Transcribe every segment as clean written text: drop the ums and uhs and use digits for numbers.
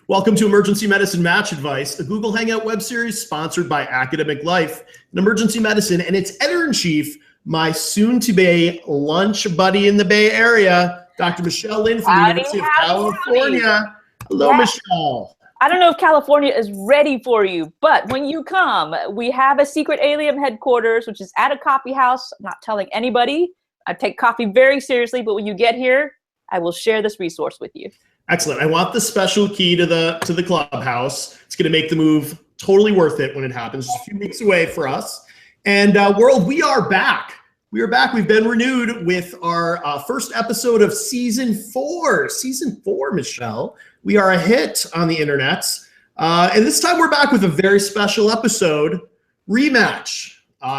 Welcome to Emergency Medicine Match Advice, a Google Hangout web series sponsored by Academic Life in Emergency Medicine, and its editor-in-chief, my soon-to-be lunch buddy in the Bay Area, Dr. Michelle Lin from the University of California. Hello, Michelle. I don't know if California is ready for you, but when you come, we have a secret ALiEM headquarters, which is at a coffee house. I'm not telling anybody. I take coffee very seriously, but when you get here, I will share this resource with you. Excellent. I want the special key to the clubhouse. It's going to make the move totally worth it when it happens. Just a few weeks away for us. And world, we are back. We are back. We've been renewed with our first episode of season 4. Season 4, Michelle. We are a hit on the internets. And this time we're back with a very special episode. Rematch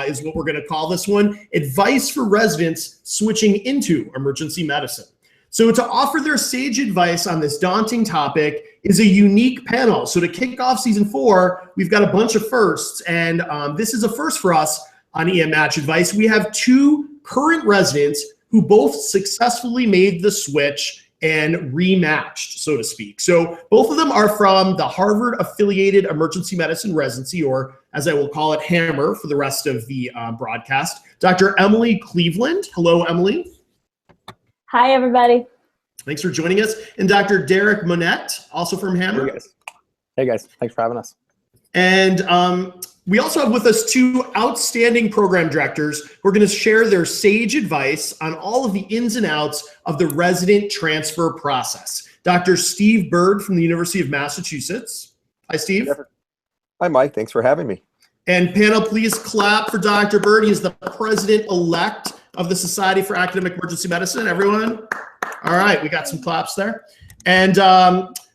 is what we're going to call this one. Advice for residents switching into emergency medicine. So to offer their sage advice on this daunting topic is a unique panel. So to kick off season 4, we've got a bunch of firsts, and this is a first for us on EM Match Advice. We have 2 current residents who both successfully made the switch and rematched, so to speak. So both of them are from the Harvard-affiliated emergency medicine residency, or as I will call it, HAEMR for the rest of the broadcast. Dr. Emily Cleveland. Hello, Emily. Hi, everybody. Thanks for joining us. And Dr. Derek Monette, also from HAEMR. Hey, guys. Hey, guys. Thanks for having us. And we also have with us 2 outstanding program directors who are going to share their sage advice on all of the ins and outs of the resident transfer process. Dr. Steve Bird from the University of Massachusetts. Hi, Steve. Hi, Mike. Thanks for having me. And panel, please clap for Dr. Bird. He is the president-elect of the Society for Academic Emergency Medicine. Everyone? All right, we got some claps there. And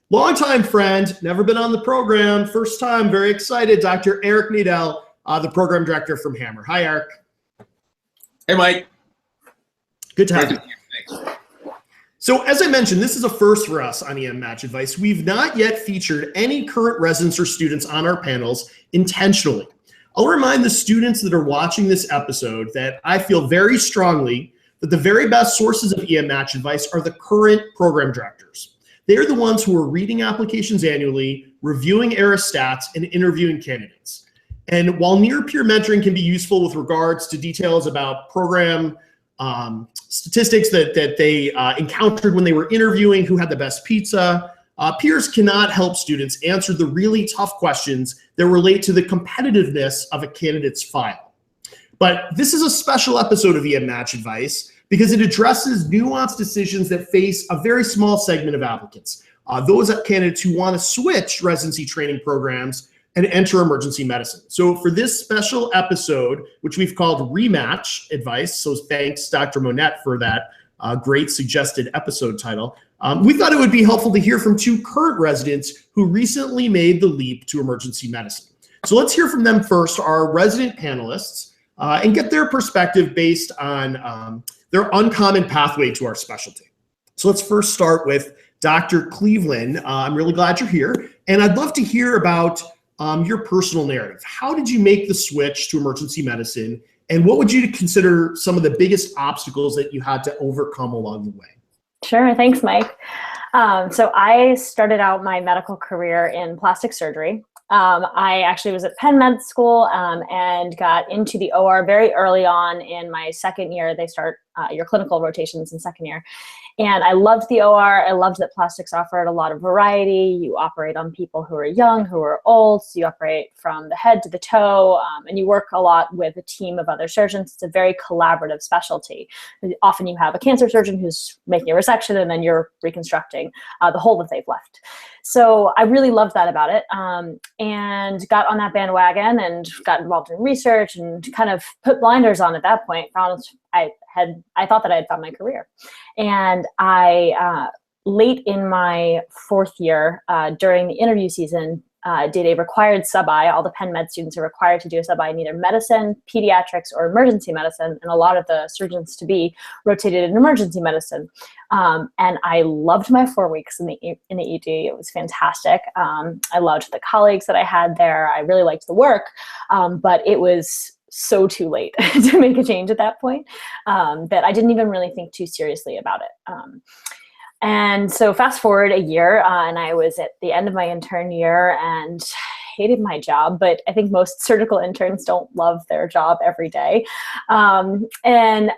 longtime friend, never been on the program, first time, very excited, Dr. Eric Nadel, the program director from HAEMR. Hi, Eric. Hey, Mike. Good to have you. Thanks. So as I mentioned, this is a first for us on EM Match Advice. We've not yet featured any current residents or students on our panels intentionally. I'll remind the students that are watching this episode that I feel very strongly that the very best sources of EM Match Advice are the current program directors. They're the ones who are reading applications annually, reviewing ERA stats, and interviewing candidates. And while near-peer mentoring can be useful with regards to details about program statistics that they encountered when they were interviewing, who had the best pizza, peers cannot help students answer the really tough questions that relate to the competitiveness of a candidate's file. But this is a special episode of EM Match Advice because it addresses nuanced decisions that face a very small segment of applicants, those candidates who want to switch residency training programs and enter emergency medicine. So for this special episode, which we've called Rematch Advice, so thanks Dr. Monette for that great suggested episode title, we thought it would be helpful to hear from 2 current residents who recently made the leap to emergency medicine. So let's hear from them first, our resident panelists, and get their perspective based on their uncommon pathway to our specialty. So let's first start with Dr. Cleveland. I'm really glad you're here, and I'd love to hear about your personal narrative. How did you make the switch to emergency medicine, and what would you consider some of the biggest obstacles that you had to overcome along the way? Sure, thanks, Mike. So I started out my medical career in plastic surgery. I actually was at Penn Med School and got into the OR very early on in my second year. They start your clinical rotations in second year. And I loved the OR. I loved that plastics offered a lot of variety. You operate on people who are young, who are old. So you operate from the head to the toe, and you work a lot with a team of other surgeons. It's a very collaborative specialty. Often you have a cancer surgeon who's making a resection, and then you're reconstructing the hole that they've left. So I really loved that about it, and got on that bandwagon and got involved in research and kind of put blinders on at that point. I thought that I had found my career. And I, late in my 4th year, during the interview season, did a required sub-I. All the Penn Med students are required to do a sub-I in either medicine, pediatrics, or emergency medicine. And a lot of the surgeons-to-be rotated in emergency medicine. And I loved my 4 weeks in the ED. It was fantastic. I loved the colleagues that I had there. I really liked the work, but it was so too late to make a change at that point that I didn't even really think too seriously about it. And so fast forward a year, and I was at the end of my intern year and hated my job, but I think most surgical interns don't love their job every day. And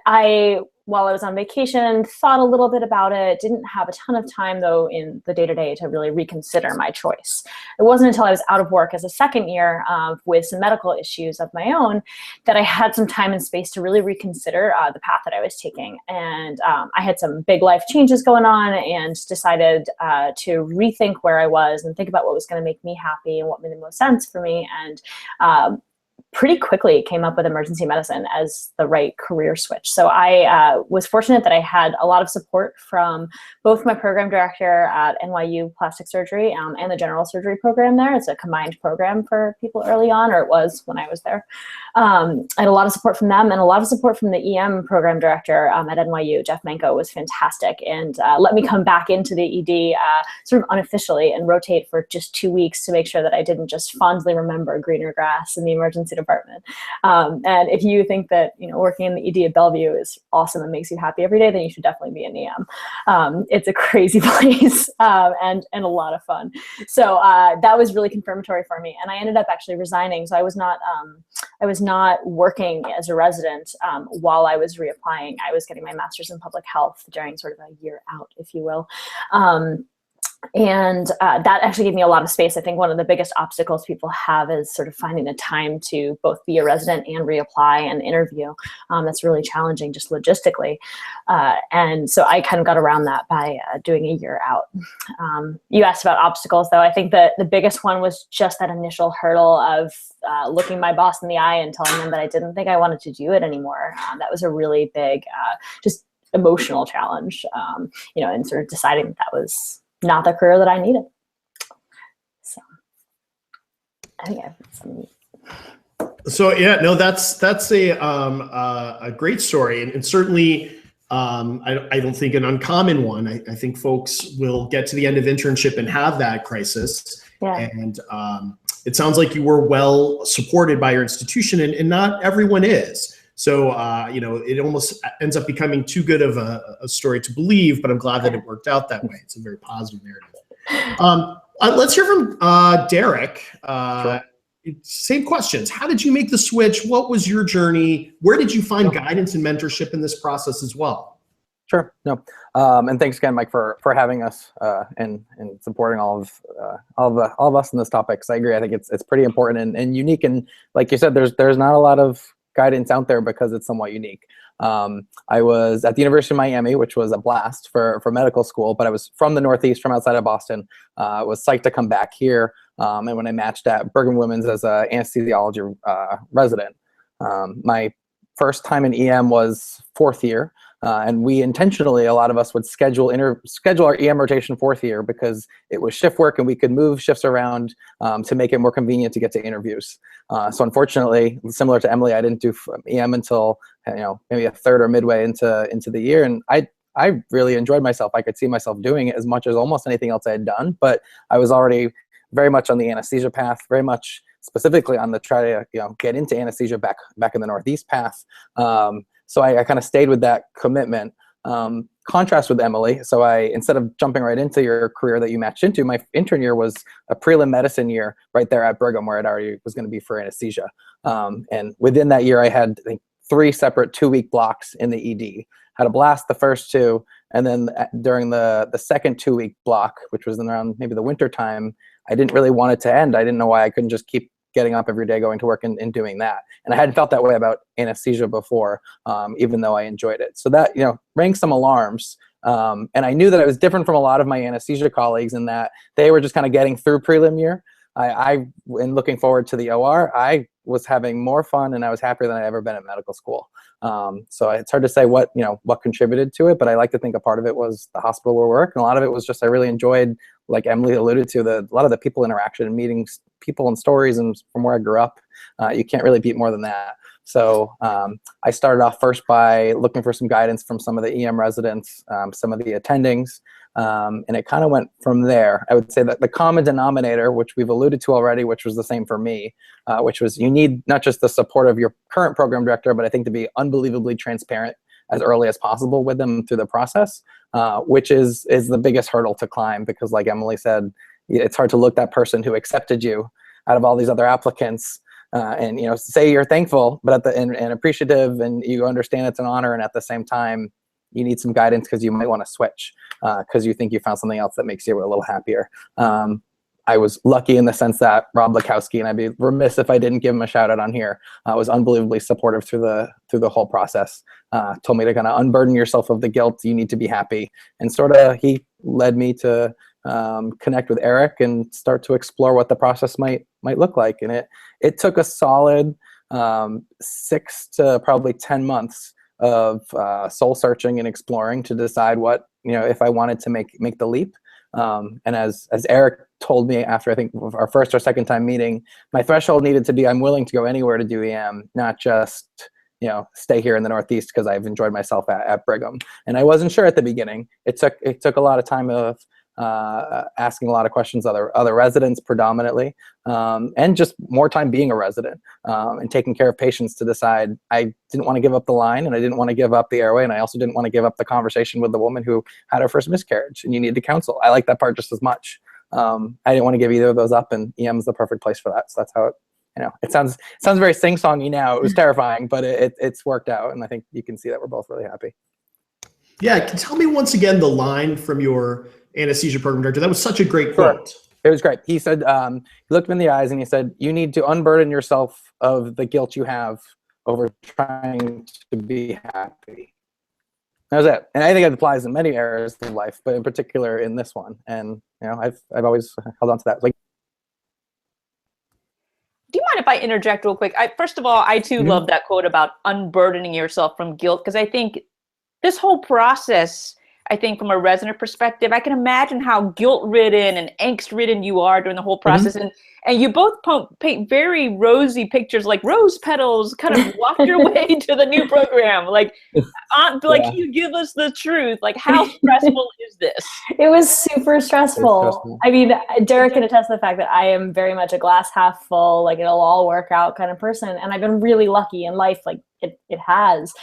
while I was on vacation, thought a little bit about it, didn't have a ton of time though in the day-to-day to really reconsider my choice. It wasn't until I was out of work as a second year with some medical issues of my own that I had some time and space to really reconsider the path that I was taking. And I had some big life changes going on and decided to rethink where I was and think about what was going to make me happy and what made the most sense for me. And pretty quickly came up with emergency medicine as the right career switch. So I was fortunate that I had a lot of support from both my program director at NYU Plastic Surgery and the general surgery program there. It's a combined program for people early on, or it was when I was there. I had a lot of support from them and a lot of support from the EM program director at NYU. Jeff Manko was fantastic and let me come back into the ED sort of unofficially and rotate for just 2 weeks to make sure that I didn't just fondly remember greener grass in the emergency department. And if you think that working in the ED at Bellevue is awesome and makes you happy every day, then you should definitely be in EM. It's a crazy place and a lot of fun. So that was really confirmatory for me. And I ended up actually resigning. So I was not working as a resident while I was reapplying. I was getting my master's in public health during sort of a year out, if you will. And that actually gave me a lot of space. I think one of the biggest obstacles people have is sort of finding the time to both be a resident and reapply and interview. That's really challenging just logistically. And so I kind of got around that by doing a year out. You asked about obstacles, though. I think that the biggest one was just that initial hurdle of looking my boss in the eye and telling them that I didn't think I wanted to do it anymore. That was a really big, just emotional challenge, and sort of deciding that was not the career that I needed. So I think I have some. So yeah, no, that's a great story, and certainly I don't think an uncommon one. I think folks will get to the end of internship and have that crisis. Yeah. And it sounds like you were well supported by your institution, and not everyone is. So, it almost ends up becoming too good of a story to believe, but I'm glad that it worked out that way. It's a very positive narrative. Let's hear from Derek. Sure. Same questions. How did you make the switch? What was your journey? Where did you find guidance and mentorship in this process as well? Sure. No. And thanks again, Mike, for having us and supporting all of us in this topic. So I agree. I think it's pretty important and unique. And like you said, there's not a lot of guidance out there because it's somewhat unique. I was at the University of Miami, which was a blast for medical school, but I was from the Northeast, from outside of Boston. Was psyched to come back here. And when I matched at Brigham Women's as an anesthesiology resident, my first time in EM was fourth year. And we intentionally, a lot of us would schedule our EM rotation fourth year because it was shift work and we could move shifts around to make it more convenient to get to interviews. So unfortunately, similar to Emily, I didn't do EM until maybe a third or midway into the year, and I really enjoyed myself. I could see myself doing it as much as almost anything else I had done, but I was already very much on the anesthesia path, very much specifically on the try to get into anesthesia back in the Northeast path. So I kind of stayed with that commitment. Contrast with Emily. So instead of jumping right into your career that you matched into, my intern year was a prelim medicine year right there at Brigham, where it already was going to be for anesthesia. And within that year, I had, I think, 3 separate 2-week blocks in the ED. Had a blast the first 2, and then during the second 2-week block, which was around maybe the winter time, I didn't really want it to end. I didn't know why I couldn't just keep getting up every day, going to work and doing that. And I hadn't felt that way about anesthesia before, even though I enjoyed it. So that, rang some alarms. And I knew that I was different from a lot of my anesthesia colleagues in that they were just kind of getting through prelim year. In looking forward to the OR, I was having more fun and I was happier than I'd ever been at medical school. So it's hard to say what contributed to it, but I like to think a part of it was the hospital where I work. And a lot of it was just, I really enjoyed, like Emily alluded to, a lot of the people interaction and meeting people and stories, and from where I grew up, you can't really beat more than that. So I started off first by looking for some guidance from some of the EM residents, some of the attendings, and it kind of went from there. I would say that the common denominator, which we've alluded to already, which was the same for me, which was you need not just the support of your current program director, but I think to be unbelievably transparent as early as possible with them through the process, which is the biggest hurdle to climb, because like Emily said, it's hard to look that person who accepted you out of all these other applicants and say you're thankful, but and appreciative, and you understand it's an honor, and at the same time you need some guidance because you might want to switch because you think you found something else that makes you a little happier. I was lucky in the sense that Rob Lukowski, and I'd be remiss if I didn't give him a shout out on here, was unbelievably supportive through the whole process. Told me to kind of unburden yourself of the guilt. You need to be happy, and sort of he led me to connect with Eric and start to explore what the process might look like. And it took a solid 6 to probably 10 months of soul searching and exploring to decide what, if I wanted to make the leap. And as Eric told me after, I think, our first or second time meeting, my threshold needed to be, I'm willing to go anywhere to do EM, not just, stay here in the Northeast because I've enjoyed myself at Brigham. And I wasn't sure at the beginning. It took a lot of time of asking a lot of questions, other residents predominantly, and just more time being a resident and taking care of patients to decide I didn't want to give up the line, and I didn't want to give up the airway, and I also didn't want to give up the conversation with the woman who had her first miscarriage and you needed counsel. I like that part just as much. I didn't want to give either of those up, and EM is the perfect place for that. So that's how it sounds very sing-songy now. It was terrifying, but it's worked out, and I think you can see that we're both really happy. Yeah, tell me once again the line from your anesthesia program director. That was such a great quote. Sure. It was great. He said, he looked me in the eyes and he said, you need to unburden yourself of the guilt you have over trying to be happy. That was it. And I think it applies in many areas of life, but in particular in this one. And I've always held on to that. Like, do you mind if I interject real quick? First of all, I too love that quote about unburdening yourself from guilt, because I think this whole process, I think from a resident perspective, I can imagine how guilt-ridden and angst-ridden you are during the whole process. And you both paint very rosy pictures, like rose petals, kind of walk your way to the new program. Can you give us the truth? Like, how stressful is this? It was super stressful. I mean, Derek can attest to the fact that I am very much a glass half full, like it'll all work out kind of person. And I've been really lucky in life, like it has.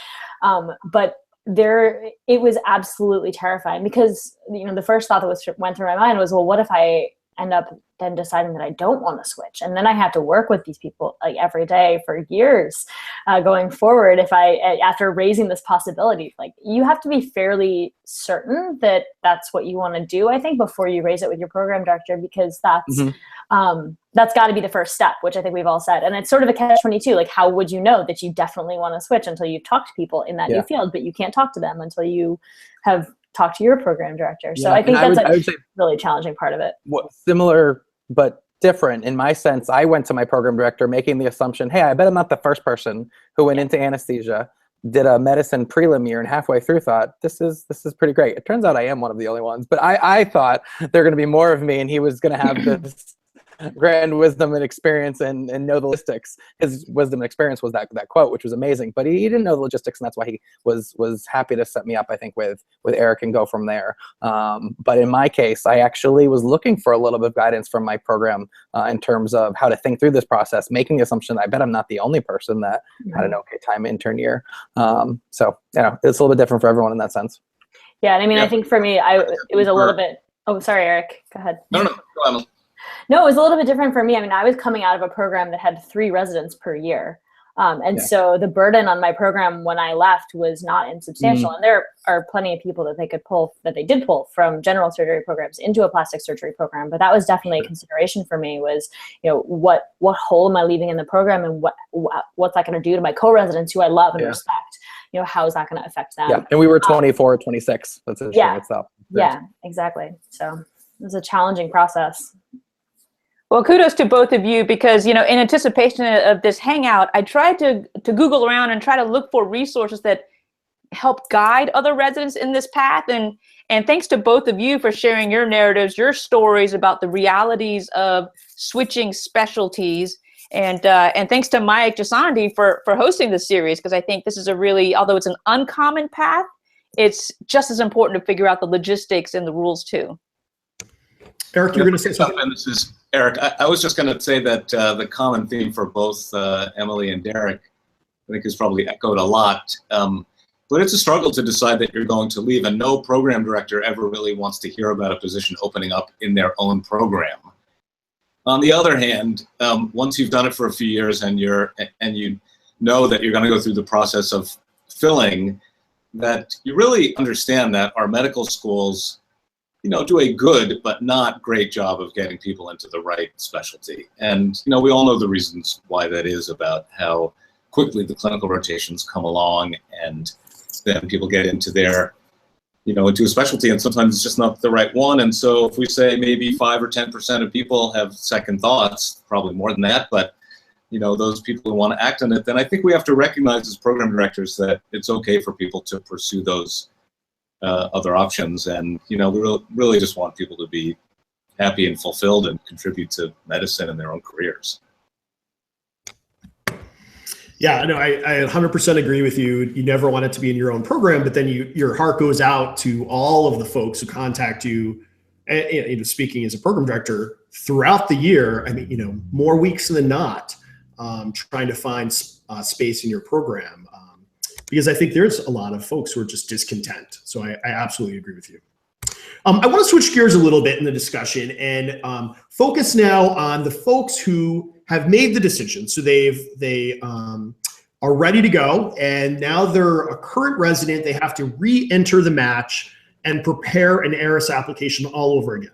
But it was absolutely terrifying, because the first thought that went through my mind was, well, what if I end up then deciding that I don't want to switch, and then I have to work with these people like every day for years going forward? After raising this possibility, like, you have to be fairly certain that that's what you want to do, I think, before you raise it with your program director, because that's got to be the first step, which I think we've all said. And it's sort of a catch-22. Like, how would you know that you definitely want to switch until you've talked to people in that new field, but you can't talk to them until you have talked to your program director. So I think that's a really challenging part of it. Similar but different in my sense. I went to my program director making the assumption, hey, I bet I'm not the first person who went into anesthesia, did a medicine prelim year, and halfway through thought, this is pretty great. It turns out I am one of the only ones, but I thought there are going to be more of me, and he was going to have this grand wisdom and experience and know the logistics. His wisdom and experience was that quote, which was amazing, but he didn't know the logistics, and that's why he was happy to set me up, I think, with Eric and go from there. But in my case, I actually was looking for a little bit of guidance from my program in terms of how to think through this process, making the assumption that I bet I'm not the only person that had an okay time intern year. So it's a little bit different for everyone in that sense. Yeah, and I mean, I think for me, it was a little bit. Oh, sorry, Eric. Go ahead. No, go on. No, it was a little bit different for me. I mean, I was coming out of a program that had 3 residents per year. So the burden on my program when I left was not insubstantial. And there are plenty of people that they did pull from general surgery programs into a plastic surgery program. But that was definitely a consideration for me, was, what hole am I leaving in the program, and what's that going to do to my co-residents who I love and respect? How is that going to affect them? Yeah, and we were 24, 26. That's a shame itself. Yeah, exactly. So it was a challenging process. Well, kudos to both of you, because, in anticipation of this hangout, I tried to Google around and try to look for resources that help guide other residents in this path. And thanks to both of you for sharing your narratives, your stories about the realities of switching specialties. And thanks to Mike Gisondi for hosting this series, because I think this is although it's an uncommon path, it's just as important to figure out the logistics and the rules too. Eric, you're going to say something? This is Eric. I was just going to say that the common theme for both Emily and Derek, I think, is probably echoed a lot. But it's a struggle to decide that you're going to leave, and no program director ever really wants to hear about a position opening up in their own program. On the other hand, once you've done it for a few years and you know that you're going to go through the process of filling, that you really understand that our medical schools, do a good but not great job of getting people into the right specialty. And, we all know the reasons why that is, about how quickly the clinical rotations come along, and then people get into their, into a specialty, and sometimes it's just not the right one. And so if we say maybe 5 or 10% of people have second thoughts, probably more than that, but those people who want to act on it, then I think we have to recognize as program directors that it's okay for people to pursue those other options. And, we really just want people to be happy and fulfilled and contribute to medicine in their own careers. Yeah, no, I 100% agree with you. You never want it to be in your own program, but then your heart goes out to all of the folks who contact you, and, speaking as a program director throughout the year. I mean, more weeks than not, trying to find space in your program, because I think there's a lot of folks who are just discontent. So I absolutely agree with you. I want to switch gears a little bit in the discussion and focus now on the folks who have made the decision. So they are ready to go, and now they're a current resident. They have to re-enter the match and prepare an ARIS application all over again.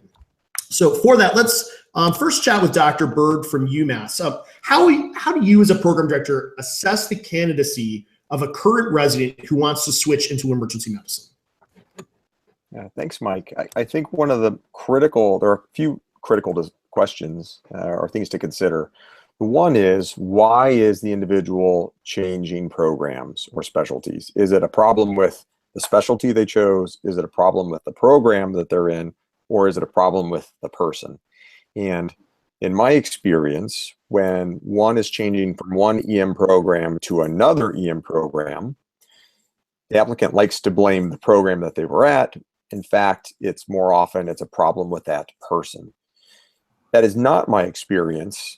So for that, let's first chat with Dr. Bird from UMass. How do you as a program director assess the candidacy of a current resident who wants to switch into emergency medicine? Yeah, thanks, Mike. I think there are a few critical questions or things to consider. One is, why is the individual changing programs or specialties? Is it a problem with the specialty they chose? Is it a problem with the program that they're in? Or is it a problem with the person? And in my experience, when one is changing from one EM program to another EM program, the applicant likes to blame the program that they were at. In fact, it's more often it's a problem with that person. That is not my experience,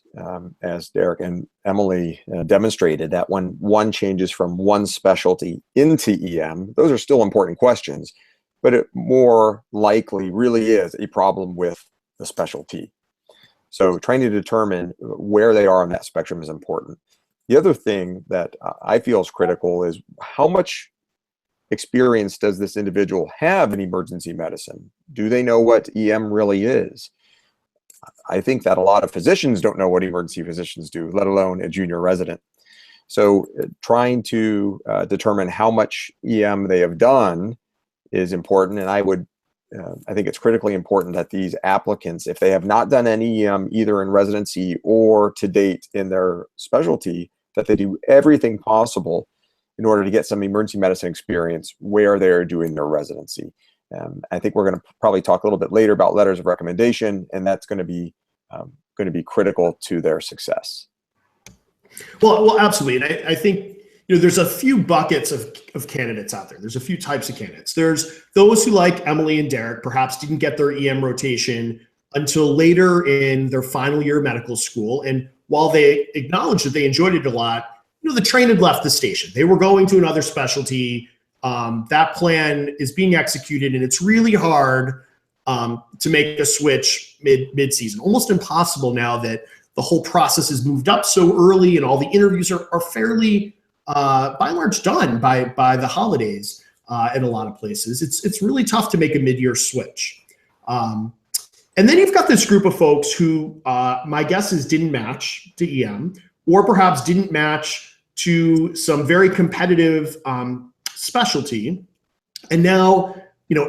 as Derek and Emily demonstrated, that when one changes from one specialty into EM, those are still important questions, but it more likely really is a problem with the specialty. So trying to determine where they are on that spectrum is important. The other thing that I feel is critical is, how much experience does this individual have in emergency medicine? Do they know what EM really is? I think that a lot of physicians don't know what emergency physicians do, let alone a junior resident. So trying to determine how much EM they have done is important, and I think it's critically important that these applicants, if they have not done any EM either in residency or to date in their specialty, that they do everything possible in order to get some emergency medicine experience where they're doing their residency. I think we're going to probably talk a little bit later about letters of recommendation, and that's going to be critical to their success. Well, absolutely. And I think there's a few buckets of candidates out there. There's a few types of candidates. There's those who, like Emily and Derek, perhaps didn't get their EM rotation until later in their final year of medical school. And while they acknowledged that they enjoyed it a lot, the train had left the station. They were going to another specialty. That plan is being executed, and it's really hard to make a switch mid-season. Almost impossible now that the whole process has moved up so early, and all the interviews are fairly, by and large, done by the holidays in a lot of places. It's really tough to make a mid-year switch. And then you've got this group of folks who, my guess is, didn't match to EM, or perhaps didn't match to some very competitive specialty, and now,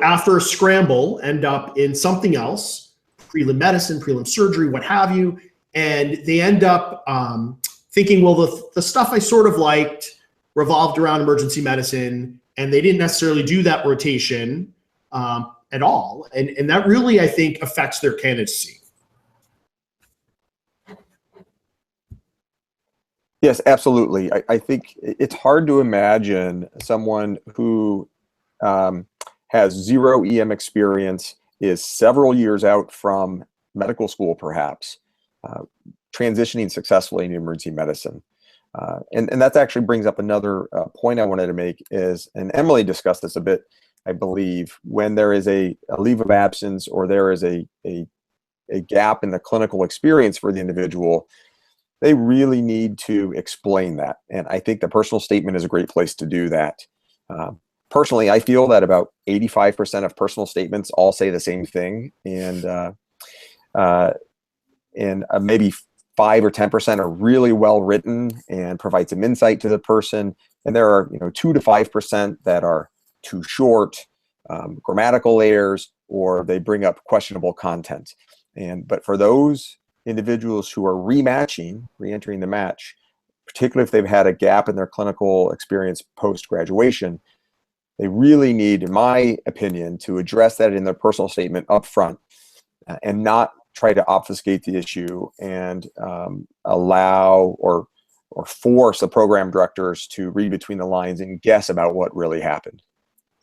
after a scramble, end up in something else, prelim medicine, prelim surgery, what have you, and they end up thinking, well, the stuff I sort of liked revolved around emergency medicine, and they didn't necessarily do that rotation at all, and that really, I think, affects their candidacy. Yes, absolutely. I think it's hard to imagine someone who has zero EM experience, is several years out from medical school perhaps, transitioning successfully into emergency medicine. And that actually brings up another point I wanted to make is, and Emily discussed this a bit, I believe, when there is a leave of absence or there is a gap in the clinical experience for the individual, they really need to explain that. And I think the personal statement is a great place to do that. Personally, I feel that about 85% of personal statements all say the same thing, and maybe 5 or 10% are really well written and provide some insight to the person. And there are 2 to 5% that are too short, grammatical errors, or they bring up questionable content. But for those individuals who are re-entering the match, particularly if they've had a gap in their clinical experience post-graduation, they really need, in my opinion, to address that in their personal statement up front and not try to obfuscate the issue and allow or force the program directors to read between the lines and guess about what really happened.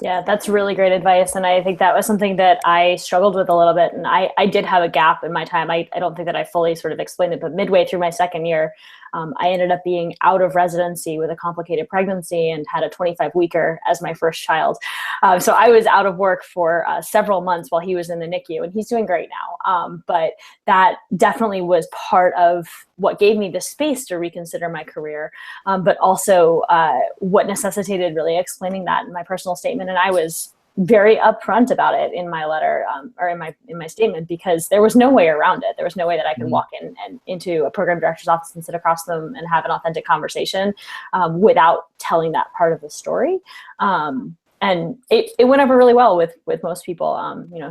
Yeah, that's really great advice. And I think that was something that I struggled with a little bit. And I did have a gap in my time. I don't think that I fully sort of explained it, but midway through my second year, I ended up being out of residency with a complicated pregnancy and had a 25-weeker as my first child. So I was out of work for several months while he was in the NICU, and he's doing great now. But that definitely was part of what gave me the space to reconsider my career, but also what necessitated really explaining that in my personal statement. And I was very upfront about it in my letter or in my statement, because there was no way around it. There was no way that I could walk in and into a program director's office and sit across them and have an authentic conversation without telling that part of the story. And it went over really well with most people.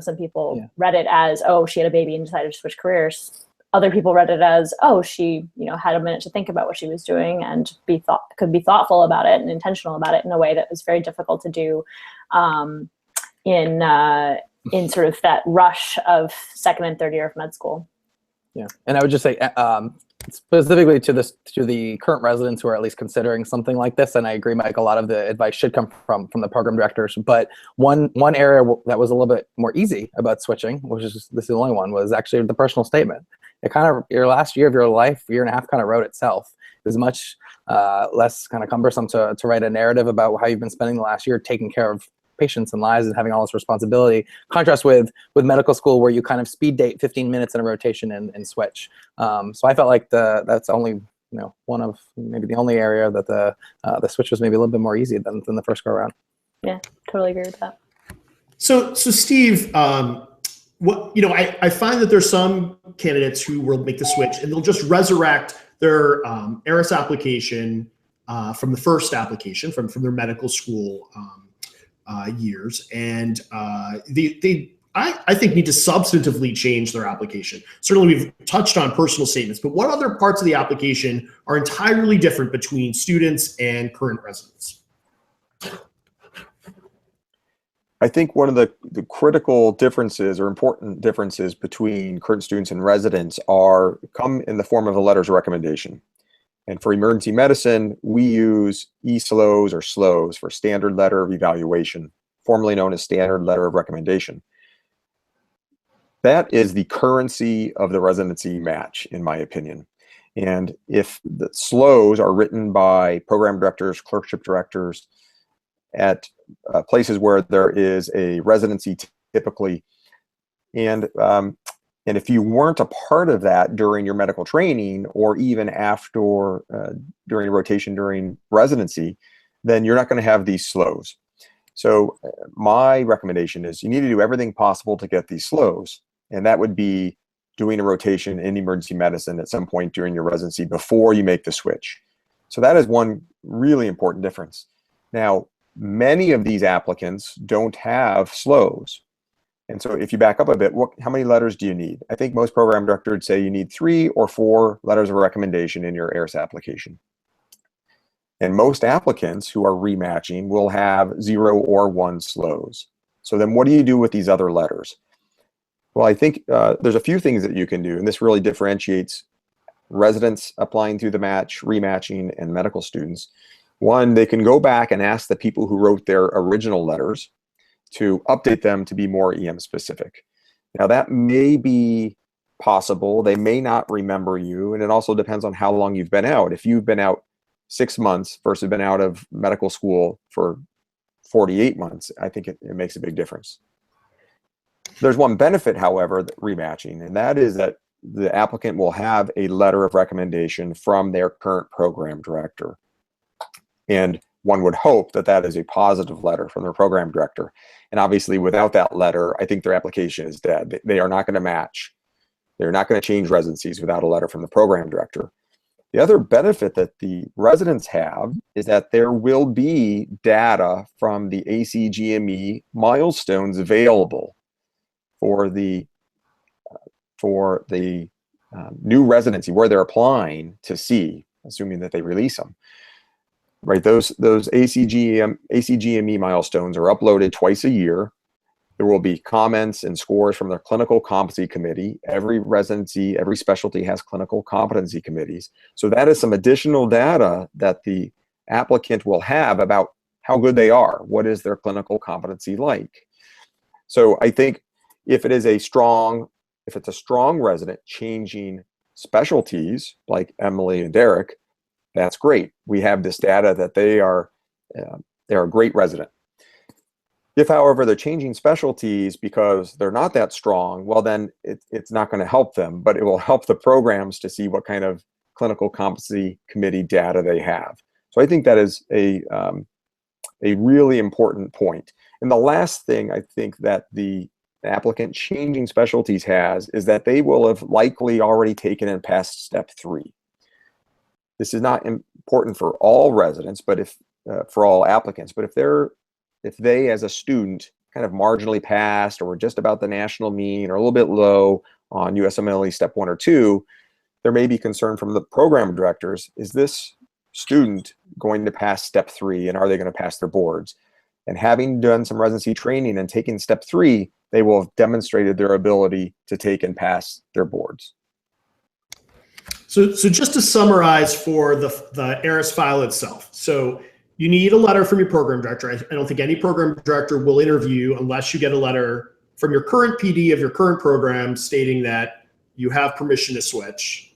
Some people read it as, oh, she had a baby and decided to switch careers. Other people read it as, oh, she had a minute to think about what she was doing and could be thoughtful about it and intentional about it in a way that was very difficult to do in sort of that rush of second and third year of med school. Yeah, and I would just say specifically to the current residents who are at least considering something like this, and I agree, Mike, a lot of the advice should come from the program directors. But one area that was a little bit more easy about switching, which is this is the only one, was actually the personal statement. It kind of, your last year of your life, year and a half, kind of wrote itself. It was much less kind of cumbersome to write a narrative about how you've been spending the last year taking care of patients and lives and having all this responsibility. Contrast with medical school, where you kind of speed date 15 minutes in a rotation and switch. So I felt like that's only one of maybe the only area that the switch was maybe a little bit more easy than the first go around. Yeah, totally agree with that. So Steve, I find that there's some candidates who will make the switch and they'll just resurrect their ARIS application from the first application from their medical school years, and I think need to substantively change their application. Certainly we've touched on personal statements, but what other parts of the application are entirely different between students and current residents? I think one of the critical differences or important differences between current students and residents come in the form of the letters of recommendation. And for emergency medicine, we use ESLOs or SLOs for standard letter of evaluation, formerly known as standard letter of recommendation. That is the currency of the residency match, in my opinion. And if the SLOs are written by program directors, clerkship directors at places where there is a residency typically, and if you weren't a part of that during your medical training or even after during rotation during residency, then you're not going to have these SLOs. So my recommendation is you need to do everything possible to get these SLOs, and that would be doing a rotation in emergency medicine at some point during your residency before you make the switch. So that is one really important difference. Now, many of these applicants don't have SLOs. And so if you back up a bit, how many letters do you need? I think most program directors would say you need 3 or 4 letters of recommendation in your ARIS application. And most applicants who are rematching will have 0 or 1 SLOs. So then what do you do with these other letters? Well, I think there's a few things that you can do, and this really differentiates residents applying through the match, rematching, and medical students. One, they can go back and ask the people who wrote their original letters to update them to be more EM specific. Now that may be possible. They may not remember you, and it also depends on how long you've been out. If you've been out 6 months versus been out of medical school for 48 months, I think it makes a big difference. There's one benefit, however, rematching, and that is that the applicant will have a letter of recommendation from their current program director. And one would hope that that is a positive letter from their program director. And obviously, without that letter, I think their application is dead. They are not going to match. They're not going to change residencies without a letter from the program director. The other benefit that the residents have is that there will be data from the ACGME milestones available for the new residency where they're applying to see, assuming that they release them. Right, those ACGME milestones are uploaded twice a year. There will be comments and scores from their clinical competency committee. Every residency, every specialty has clinical competency committees. So that is some additional data that the applicant will have about how good they are. What is their clinical competency like? So I think if it's a strong resident changing specialties like Emily and Derek, that's great. We have this data that they're a great resident. If, however, they're changing specialties because they're not that strong, well, then it's not going to help them, but it will help the programs to see what kind of clinical competency committee data they have. So I think that is a really important point. And the last thing I think that the applicant changing specialties has is that they will have likely already taken and passed step 3. This is not important for all residents, but for all applicants, but if they as a student kind of marginally passed or were just about the national mean or a little bit low on USMLE step 1 or 2, there may be concern from the program directors. Is this student going to pass step 3, and are they going to pass their boards? And having done some residency training and taken step 3, they will have demonstrated their ability to take and pass their boards. So just to summarize for the ARIS file itself. So you need a letter from your program director. I don't think any program director will interview unless you get a letter from your current PD of your current program stating that you have permission to switch.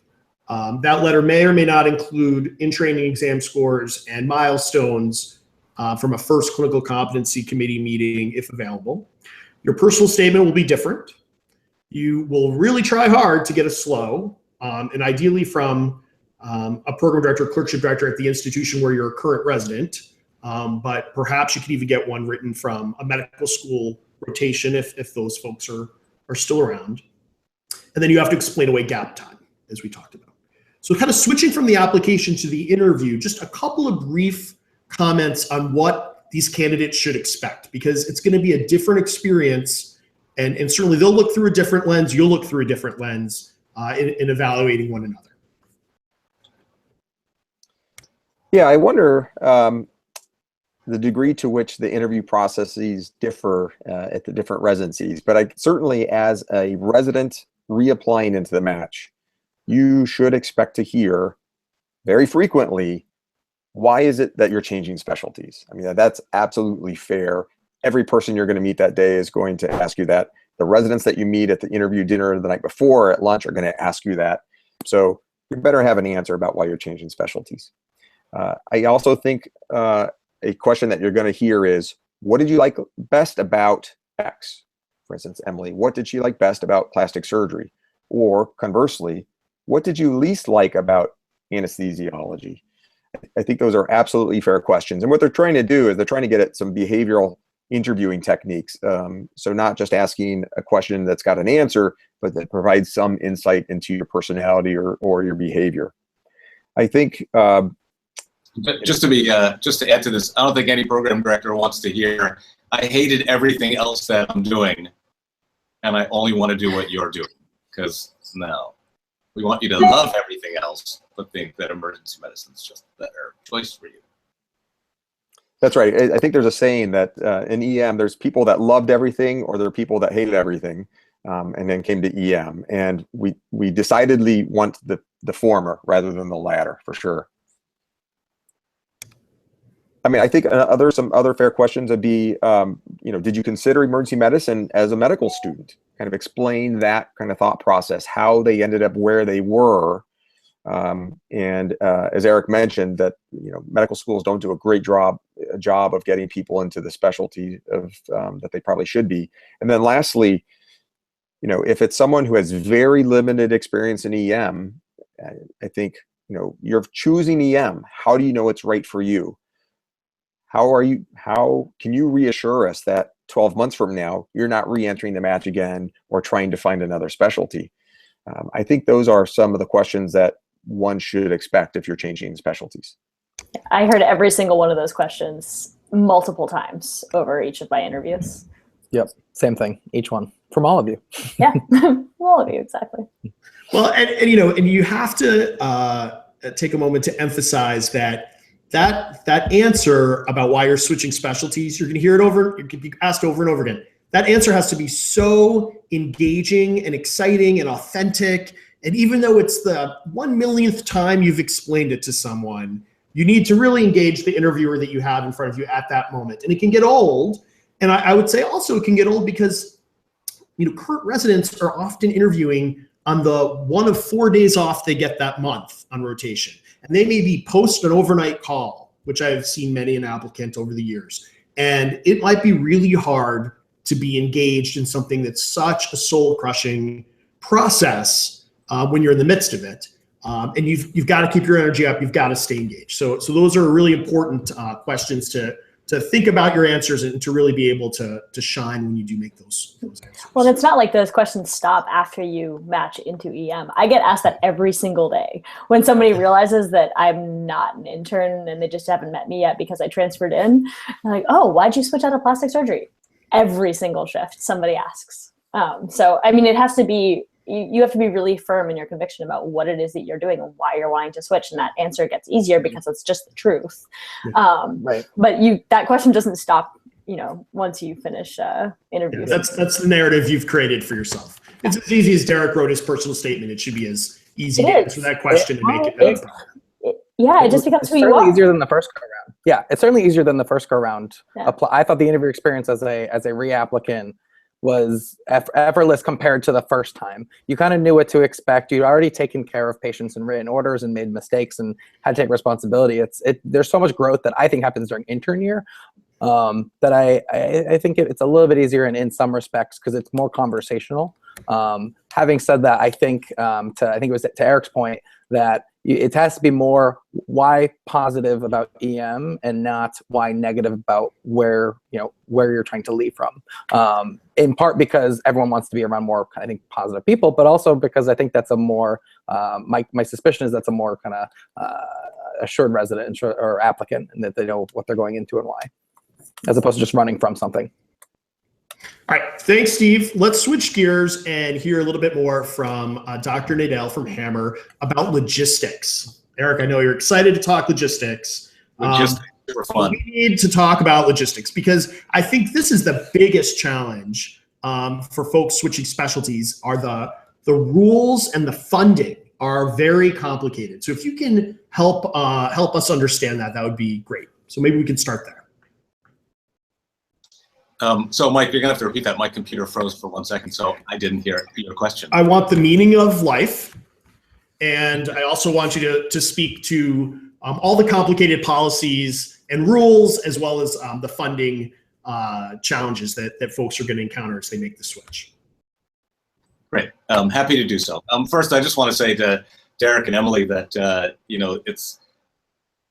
That letter may or may not include in-training exam scores and milestones from a first clinical competency committee meeting if available. Your personal statement will be different. You will really try hard to get a SLO, and ideally from a program director, clerkship director at the institution where you're a current resident, but perhaps you could even get one written from a medical school rotation if those folks are still around. And then you have to explain away gap time, as we talked about. So kind of switching from the application to the interview, just a couple of brief comments on what these candidates should expect, because it's going to be a different experience, and certainly they'll look through a different lens, you'll look through a different lens in evaluating one another. Yeah, I wonder the degree to which the interview processes differ at the different residencies, but certainly as a resident reapplying into the match, you should expect to hear very frequently, why is it that you're changing specialties? I mean, that's absolutely fair. Every person you're going to meet that day is going to ask you that. The residents that you meet at the interview dinner the night before or at lunch are going to ask you that. So you better have an answer about why you're changing specialties. I also think a question that you're going to hear is, what did you like best about X? For instance, Emily, what did she like best about plastic surgery? Or conversely, what did you least like about anesthesiology? I think those are absolutely fair questions. And what they're trying to do is they're trying to get at some behavioral interviewing techniques. So not just asking a question that's got an answer, but that provides some insight into your personality or your behavior. I think just to add to this, I don't think any program director wants to hear, I hated everything else that I'm doing, and I only want to do what you're doing. Because no, we want you to love everything else, but think that emergency medicine is just a better choice for you. That's right. I think there's a saying that in EM, there's people that loved everything, or there are people that hated everything, and then came to EM. And we decidedly want the former rather than the latter, for sure. I mean, I think some other fair questions would be, did you consider emergency medicine as a medical student? Kind of explain that kind of thought process, how they ended up where they were, And as Eric mentioned, that medical schools don't do a great job of getting people into the specialty of that they probably should be. And then lastly, if it's someone who has very limited experience in EM, I think you're choosing EM. How do you know it's right for you? How can you reassure us that 12 months from now you're not re-entering the match again or trying to find another specialty? I think those are some of the questions that one should expect if you're changing specialties. I heard every single one of those questions multiple times over each of my interviews. Yep, same thing, each one, from all of you. Yeah, all of you, exactly. Well, and you have to take a moment to emphasize that answer about why you're switching specialties, you're going to hear it can be asked over and over again. That answer has to be so engaging and exciting and authentic. And even though it's the 1/1,000,000th time you've explained it to someone, you need to really engage the interviewer that you have in front of you at that moment. And it can get old. And I would say also it can get old because current residents are often interviewing on the one of 4 days off they get that month on rotation. And they may be post an overnight call, which I've seen many an applicant over the years. And it might be really hard to be engaged in something that's such a soul-crushing process when you're in the midst of it. And you've got to keep your energy up. You've got to stay engaged. So those are really important questions to think about your answers and to really be able to shine when you do make those answers. Well, it's not like those questions stop after you match into EM. I get asked that every single day. When somebody realizes that I'm not an intern and they just haven't met me yet because I transferred in, they're like, oh, why'd you switch out of plastic surgery? Every single shift, somebody asks. So, I mean, it has to be, you have to be really firm in your conviction about what it is that you're doing and why you're wanting to switch. And that answer gets easier because it's just the truth. Right. But that question doesn't stop, once you finish interviews. Yeah, that's the narrative you've created for yourself. It's as easy as Derek wrote his personal statement. It should be as easy to answer that question and make it better. It just becomes who you certainly are. easier than the first go round. Yeah, it's certainly easier than the first go round. Yeah. I thought the interview experience as a reapplicant was effortless compared to the first time. You kind of knew what to expect. You'd already taken care of patients and written orders and made mistakes and had to take responsibility. There's so much growth that I think happens during intern year that I think it's a little bit easier in some respects because it's more conversational. Having said that, I think it was to Eric's point that it has to be more why positive about EM and not why negative about where you're trying to leave from. In part because everyone wants to be around more, I think, positive people, but also because I think that's a more my suspicion is that's a more kind of assured resident or applicant, and that they know what they're going into and why, as opposed to just running from something. All right, thanks, Steve. Let's switch gears and hear a little bit more from Dr. Nadel from HAEMR about logistics. Eric, I know you're excited to talk logistics. Logistics, super fun. We need to talk about logistics because I think this is the biggest challenge for folks switching specialties. Are the rules and the funding are very complicated. So if you can help us understand that would be great. So maybe we can start there. So Mike, you're gonna have to repeat that. My computer froze for 1 second, so I didn't hear your question. I want the meaning of life, and I also want you to speak to all the complicated policies and rules, as well as the funding challenges that folks are going to encounter as they make the switch. Great, happy to do so. First, I just want to say to Derek and Emily that it's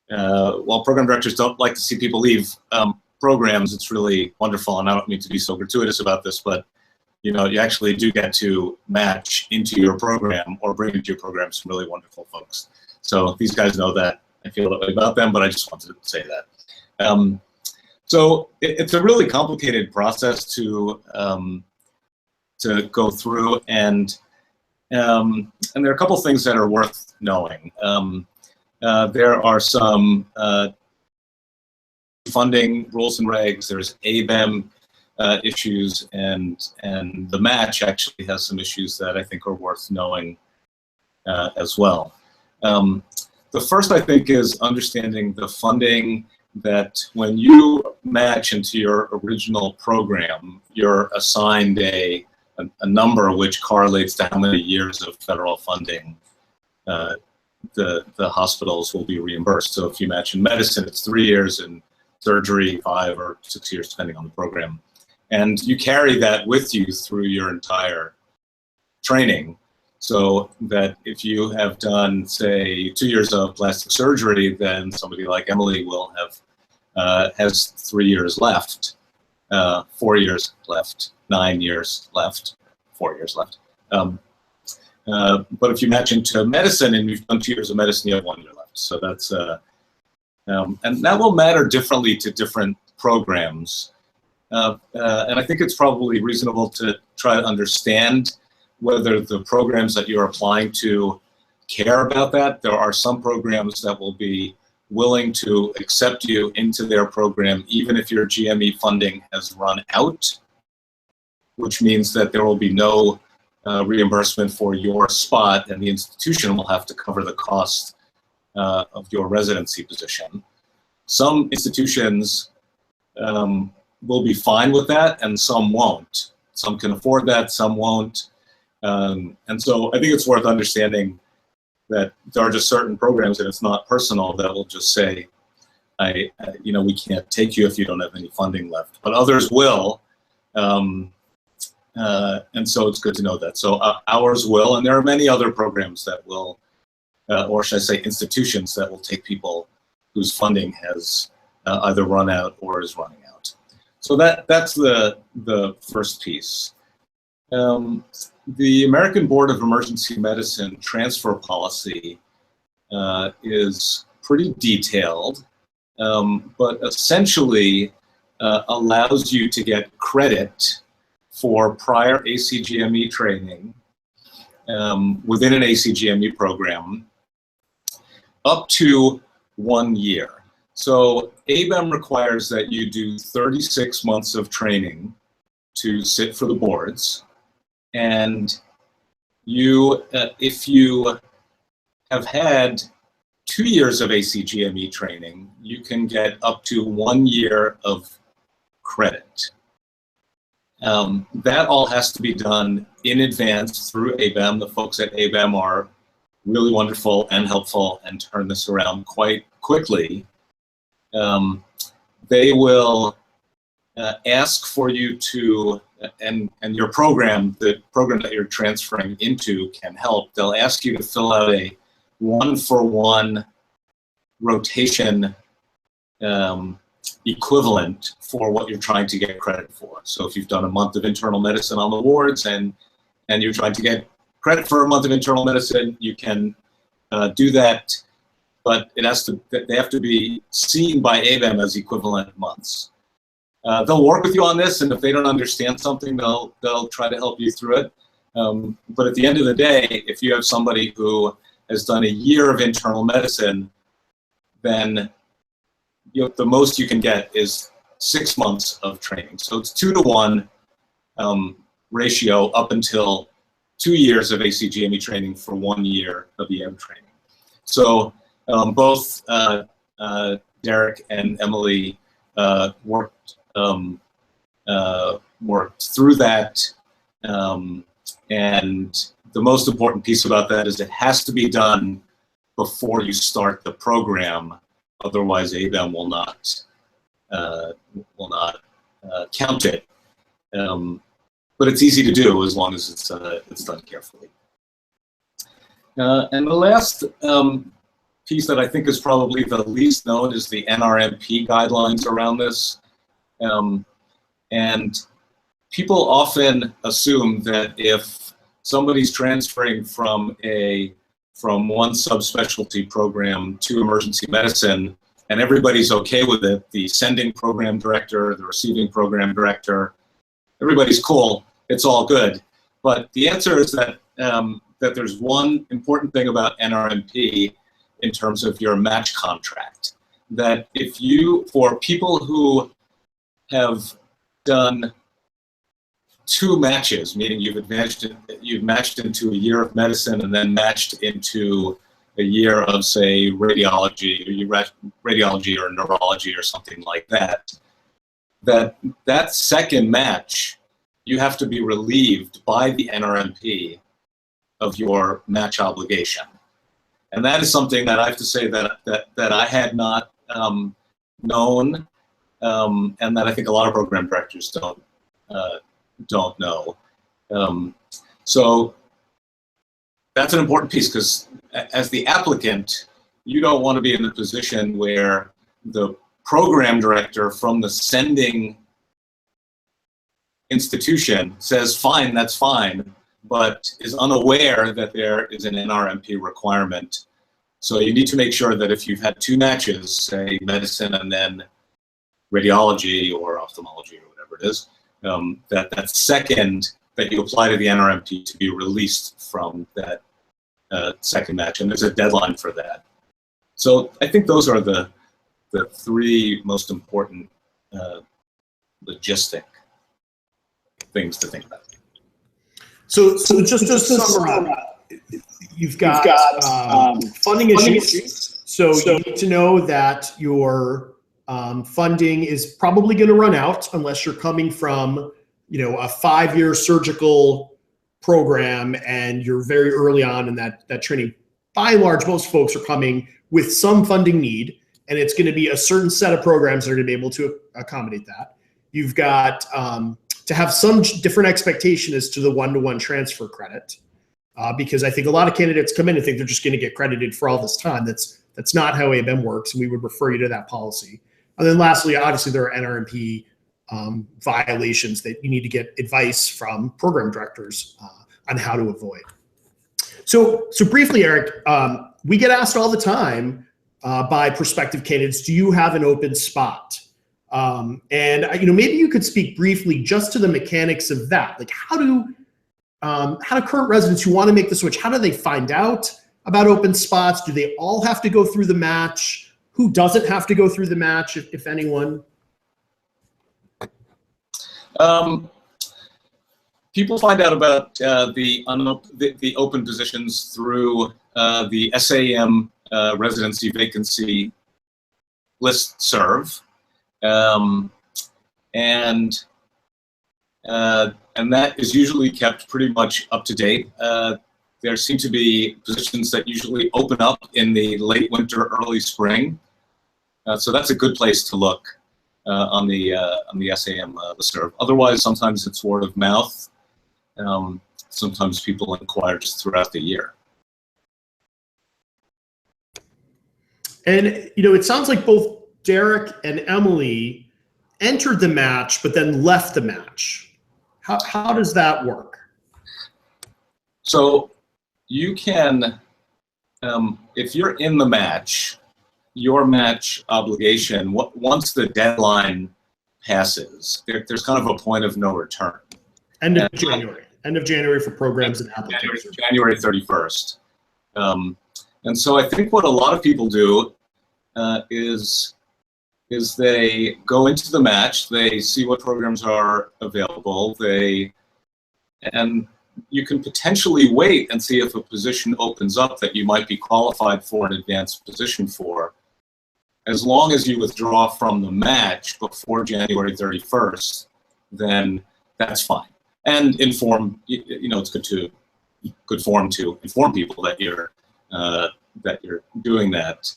while program directors don't like to see people leave programs, it's really wonderful, and I don't mean to be so gratuitous about this, but you actually do get to match into your program or bring into your program some really wonderful folks. So these guys know that. I feel that way about them, but I just wanted to say that. So it's a really complicated process to go through, and there are a couple things that are worth knowing. There are some funding rules and regs. There's ABEM issues, and the match actually has some issues that I think are worth knowing as well. The first, I think, is understanding the funding, that when you match into your original program, you're assigned a number which correlates to how many years of federal funding the hospitals will be reimbursed. So if you match in medicine, it's 3 years, and surgery 5 or 6 years, depending on the program. And you carry that with you through your entire training, so that if you have done, say, 2 years of plastic surgery, then somebody like Emily will have has 3 years left, 4 years left, 9 years left, 4 years left. But if you match into medicine and you've done 2 years of medicine, you have 1 year left. So that's and that will matter differently to different programs. And I think it's probably reasonable to try to understand whether the programs that you're applying to care about that. There are some programs that will be willing to accept you into their program even if your GME funding has run out, which means that there will be no reimbursement for your spot, and the institution will have to cover the cost of your residency position. Some institutions will be fine with that, and some won't. Some can afford that, some won't. And so I think it's worth understanding that there are just certain programs, and it's not personal, that will just say, we can't take you if you don't have any funding left. But others will, and so it's good to know that. So ours will, and there are many other programs that will, or should I say institutions that will take people whose funding has either run out or is running out. So that's the first piece. The American Board of Emergency Medicine transfer policy is pretty detailed, but essentially allows you to get credit for prior ACGME training within an ACGME program up to 1 year. So ABEM requires that you do 36 months of training to sit for the boards. And you, if you have had 2 years of ACGME training, you can get up to 1 year of credit. That all has to be done in advance through ABEM. The folks at ABEM are really wonderful and helpful and turn this around quite quickly. They will ask for you to, and your program, the program that you're transferring into can help. They'll ask you to fill out a 1-for-1 rotation equivalent for what you're trying to get credit for. So if you've done a month of internal medicine on the wards and you're trying to get credit for a month of internal medicine, you can do that, but they have to be seen by ABEM as equivalent months. They'll work with you on this, and if they don't understand something, they'll try to help you through it. But at the end of the day, if you have somebody who has done a year of internal medicine, then the most you can get is 6 months of training. So it's 2-to-1 ratio up until 2 years of ACGME training for 1 year of EM training. So both Derek and Emily worked through that, and the most important piece about that is it has to be done before you start the program. Otherwise, ABEM will not count it. But it's easy to do as long as it's done carefully. And the last piece that I think is probably the least known is the NRMP guidelines around this. And people often assume that if somebody's transferring from one subspecialty program to emergency medicine and everybody's okay with it, the sending program director, the receiving program director, everybody's cool, it's all good. But the answer is that that there's one important thing about NRMP in terms of your match contract, that if you, for people who have done 2 matches, meaning you've matched into a year of medicine and then matched into a year of, say, radiology or neurology or something like that, that second match, you have to be relieved by the NRMP of your match obligation. And that is something that I have to say that I had not known, and that I think a lot of program directors don't know. So that's an important piece, because as the applicant, you don't want to be in the position where the program director from the sending institution says, fine, that's fine, but is unaware that there is an NRMP requirement. So you need to make sure that if you've had 2 matches, say medicine and then radiology or ophthalmology or whatever it is, that second, that you apply to the NRMP to be released from that second match, and there's a deadline for that. So I think those are the 3 most important logistic things to think about. So just to summarize, you've got funding issues. So you need to know that your funding is probably going to run out unless you're coming from, a 5-year surgical program and you're very early on in that training. By and large, most folks are coming with some funding need, and it's going to be a certain set of programs that are going to be able to accommodate that. You've got to have some different expectation as to the one-to-one transfer credit, because I think a lot of candidates come in and think they're just going to get credited for all this time. That's not how ALiEM works, and we would refer you to that policy. And then lastly, obviously, there are NRMP violations that you need to get advice from program directors on how to avoid. So briefly, Eric, we get asked all the time by prospective candidates, do you have an open spot? And maybe you could speak briefly just to the mechanics of that. Like, how do current residents who want to make the switch, how do they find out about open spots? Do they all have to go through the match? Who doesn't have to go through the match, if anyone? People find out about the open positions through the SAM residency vacancy listserv. And that is usually kept pretty much up to date. There seem to be positions that usually open up in the late winter, early spring. So that's a good place to look on the SAM listserv. Otherwise, sometimes it's word of mouth. Sometimes people inquire just throughout the year. And it sounds like both Derek and Emily entered the match, but then left the match. How does that work? So you can, if you're in the match, your match obligation, once the deadline passes, there's kind of a point of no return. End of January for programs and applications. January 31st. And so I think what a lot of people do is they go into the match, they see what programs are available, and you can potentially wait and see if a position opens up that you might be qualified for an advanced position for. As long as you withdraw from the match before January 31st, then that's fine. And inform, it's good form to inform people that you're doing that.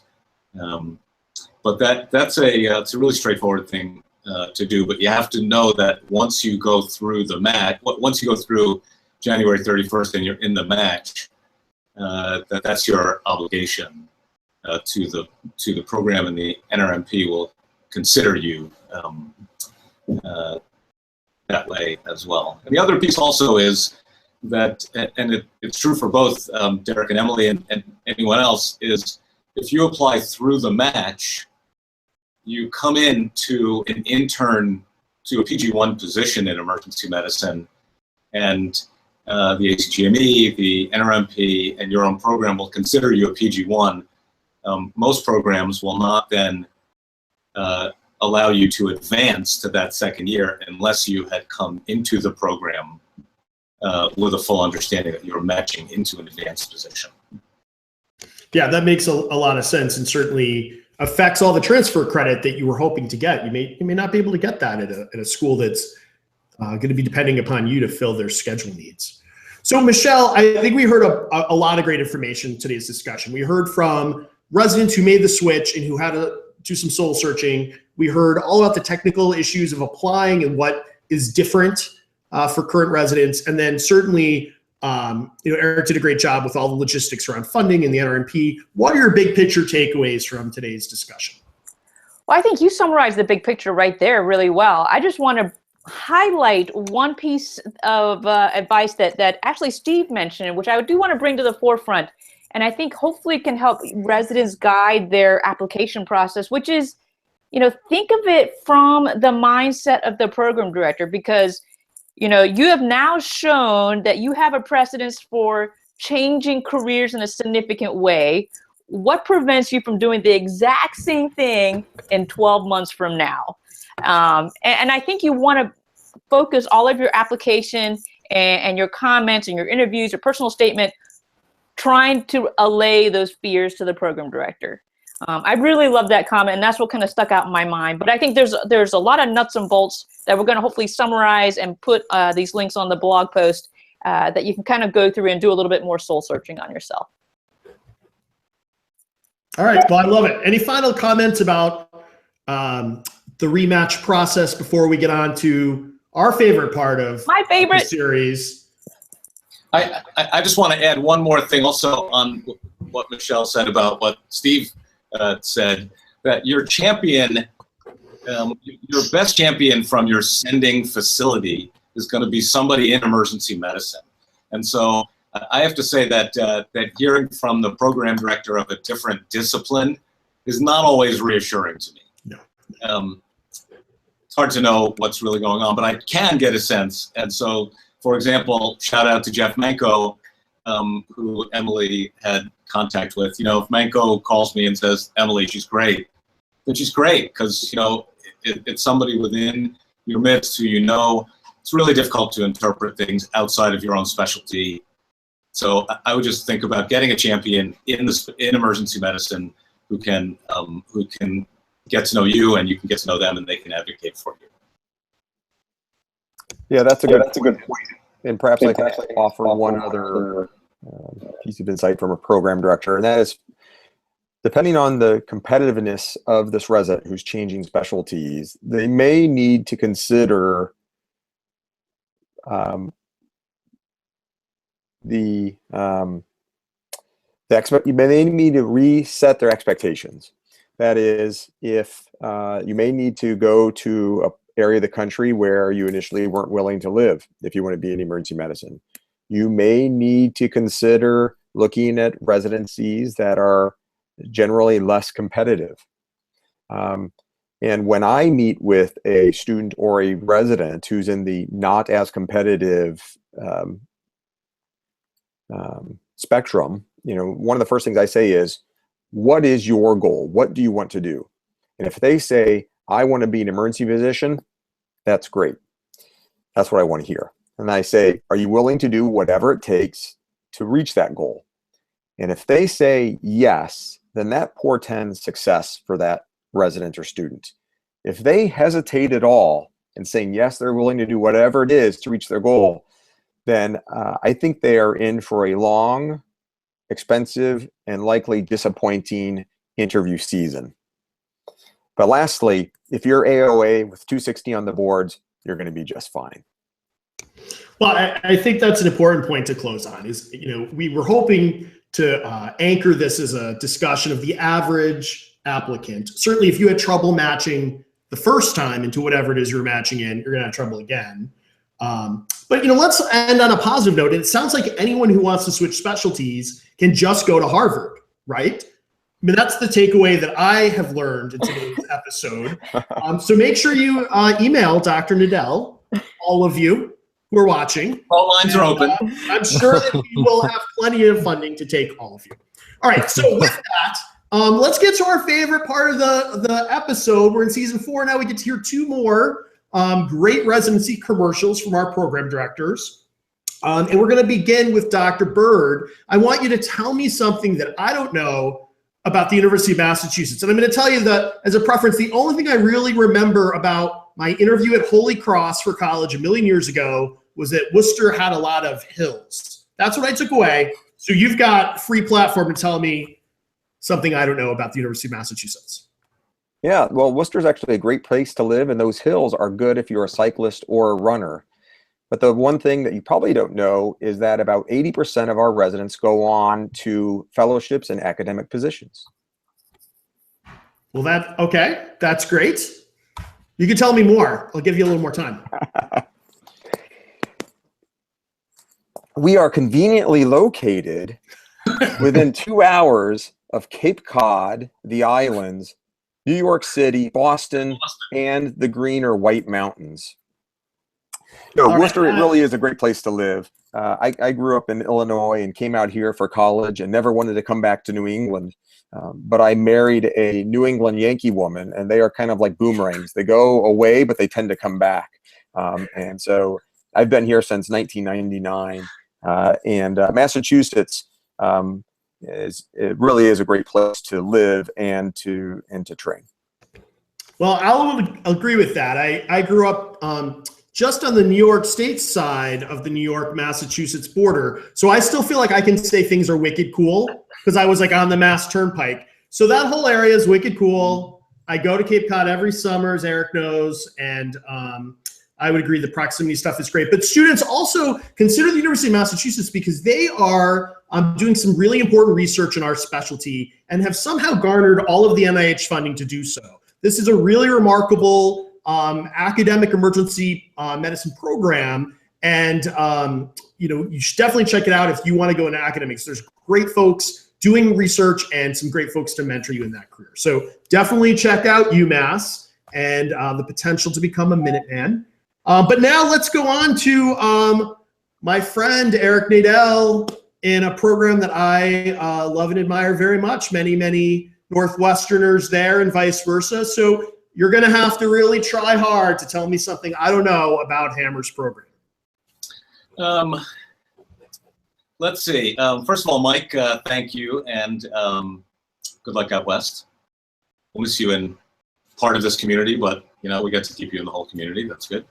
But it's a really straightforward thing to do. But you have to know that once you go through the match, once you go through January 31st and you're in the match, that's your obligation to the program, and the NRMP will consider you that way as well. And the other piece also is that, and it's true for both Derek and Emily and anyone else, is if you apply through the match, you come in to an intern to a PG1 position in emergency medicine, and the ACGME, the NRMP, and your own program will consider you a PG1. Most programs will not then allow you to advance to that second year unless you had come into the program with a full understanding that you're matching into an advanced position. Yeah, that makes a lot of sense, and certainly affects all the transfer credit that you were hoping to get. You may not be able to get that at a school that's going to be depending upon you to fill their schedule needs. So Michelle, I think we heard a lot of great information in today's discussion. We heard from residents who made the switch and who had to do some soul searching. We heard all about the technical issues of applying and what is different for current residents. And then certainly, Eric did a great job with all the logistics around funding and the NRMP. What are your big picture takeaways from today's discussion? Well, I think you summarized the big picture right there really well. I just want to highlight one piece of advice that actually Steve mentioned, which I do want to bring to the forefront. And I think hopefully can help residents guide their application process, which is, think of it from the mindset of the program director, because, you have now shown that you have a precedence for changing careers in a significant way. What prevents you from doing the exact same thing in 12 months from now? And I think you want to focus all of your application and your comments and your interviews, your personal statement, trying to allay those fears to the program director. I really love that comment, and that's what kind of stuck out in my mind. But I think there's a lot of nuts and bolts that we're going to hopefully summarize and put these links on the blog post that you can kind of go through and do a little bit more soul searching on yourself. All right, well, I love it. Any final comments about the rematch process before we get on to our favorite part of the series? I just want to add one more thing also on what Michelle said about what Steve said, that your champion, your best champion from your sending facility is going to be somebody in emergency medicine. And so I have to say that that hearing from the program director of a different discipline is not always reassuring to me. No. It's hard to know what's really going on, but I can get a sense. And so, for example, shout out to Jeff Manko, who Emily had contact with. If Manko calls me and says, Emily, she's great, then she's great, because, it's somebody within your midst who it's really difficult to interpret things outside of your own specialty. So I would just think about getting a champion in emergency medicine who can get to know you, and you can get to know them, and they can advocate for you. Yeah, that's a good point. And perhaps I can offer one other piece of insight from a program director, and that is, depending on the competitiveness of this resident who's changing specialties, they may need to consider they need to reset their expectations. That is, if you may need to go to an area of the country where you initially weren't willing to live if you want to be in emergency medicine. You may need to consider looking at residencies that are generally less competitive. And when I meet with a student or a resident who's in the not as competitive spectrum, one of the first things I say is, what is your goal? What do you want to do? And if they say, I want to be an emergency physician, that's great. That's what I want to hear. And I say, are you willing to do whatever it takes to reach that goal? And if they say yes, then that portends success for that resident or student. If they hesitate at all in saying yes, they're willing to do whatever it is to reach their goal, then I think they are in for a long, expensive, and likely disappointing interview season. But lastly, if you're AOA with 260 on the boards, you're going to be just fine. Well, I think that's an important point to close on. Is we were hoping to anchor this as a discussion of the average applicant. Certainly, if you had trouble matching the first time into whatever it is you're matching in, you're going to have trouble again. But let's end on a positive note. It sounds like anyone who wants to switch specialties can just go to Harvard, right? I mean, that's the takeaway that I have learned in today's episode. So make sure you email Dr. Nadel, all of you who are watching. All lines are open. I'm sure that we will have plenty of funding to take all of you. All right, so with that, let's get to our favorite part of the episode. We're in season 4 now. We get to hear 2 more great residency commercials from our program directors. And we're going to begin with Dr. Bird. I want you to tell me something that I don't know about the University of Massachusetts. And I'm going to tell you that, as a preference, the only thing I really remember about my interview at Holy Cross for college a million years ago was that Worcester had a lot of hills. That's what I took away. So you've got free platform to tell me something I don't know about the University of Massachusetts. Yeah, well, Worcester's actually a great place to live, and those hills are good if you're a cyclist or a runner. But the one thing that you probably don't know is that about 80% of our residents go on to fellowships and academic positions. Well, okay, that's great. You can tell me more. I'll give you a little more time. We are conveniently located within 2 hours of Cape Cod, the islands, New York City, Boston, and the Green or White Mountains. No, Worcester, it really is a great place to live. I grew up in Illinois and came out here for college and never wanted to come back to New England. But I married a New England Yankee woman, and they are kind of like boomerangs. They go away, but they tend to come back. And so I've been here since 1999. And Massachusetts it really is a great place to live and to train. Well, I'll agree with that. I grew up just on the New York State side of the New York-Massachusetts border. So I still feel like I can say things are wicked cool because I was like on the Mass Turnpike. So that whole area is wicked cool. I go to Cape Cod every summer, as Eric knows, and I would agree the proximity stuff is great. But students also consider the University of Massachusetts because they are doing some really important research in our specialty and have somehow garnered all of the NIH funding to do so. This is a really remarkable academic emergency medicine program, and you should definitely check it out if you want to go into academics. There's great folks doing research and some great folks to mentor you in that career. So definitely check out UMass and the potential to become a Minuteman. But now let's go on to my friend Eric Nadel in a program that I love and admire very much. Many Northwesterners there and vice versa. So you're going to have to really try hard to tell me something I don't know about HAEMR's program. Let's see. First of all, Mike, thank you, and good luck out west. We'll miss you in part of this community, but we get to keep you in the whole community. That's good.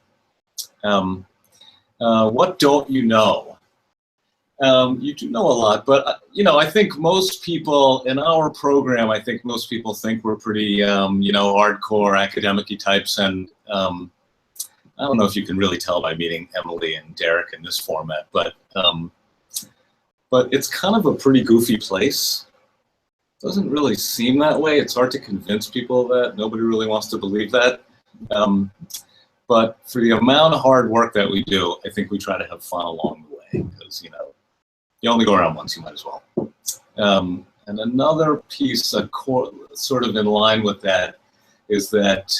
What don't you know? You do know a lot, but I think most people in our program, I think most people think we're pretty, hardcore academic-y types, and I don't know if you can really tell by meeting Emily and Derek in this format, but it's kind of a pretty goofy place. It doesn't really seem that way. It's hard to convince people that. Nobody really wants to believe that. But for the amount of hard work that we do, I think we try to have fun along the way because, you only go around once, you might as well. And another piece, sort of in line with that, is that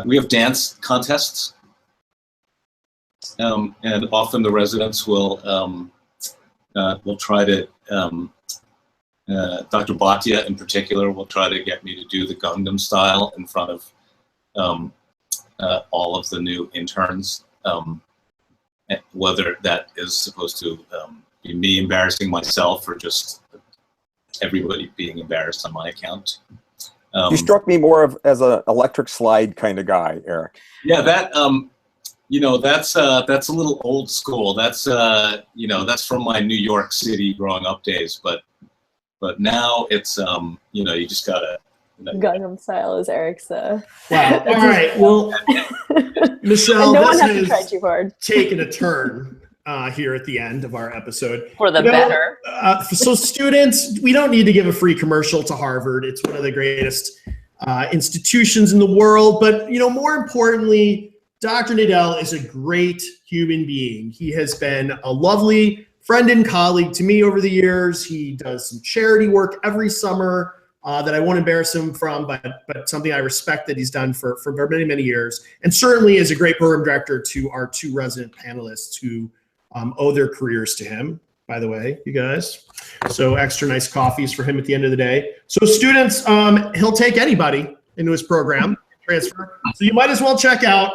we have dance contests. And often the residents will try to, Dr. Bhatia in particular will try to get me to do the Gangnam Style in front of all of the new interns, whether that is supposed to be me embarrassing myself or just everybody being embarrassed on my account. You struck me more as an electric slide kind of guy, Eric. Yeah, that that's a little old school. That's that's from my New York City growing up days. But now it's you just gotta. Gangnam Style is Eric's. Wow. All right. Well, Michelle, no one this has to try has too hard. taken a turn here at the end of our episode. For the better. So students, we don't need to give a free commercial to Harvard. It's one of the greatest institutions in the world. But, more importantly, Dr. Nadel is a great human being. He has been a lovely friend and colleague to me over the years. He does some charity work every summer. That I won't embarrass him from, but something I respect that he's done for many years, and certainly is a great program director to our two resident panelists who owe their careers to him, by the way, you guys. So extra nice coffees for him at the end of the day. So students, he'll take anybody into his program, transfer. So you might as well check out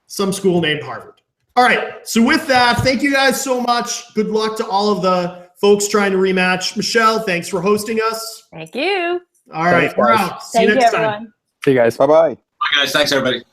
some school named Harvard. All right, so with that, thank you guys so much. Good luck to all of the folks trying to rematch. Michelle, thanks for hosting us. Thank you. All right, we're out. See you next time. Everyone. See you guys. Bye-bye. Bye, guys. Thanks, everybody.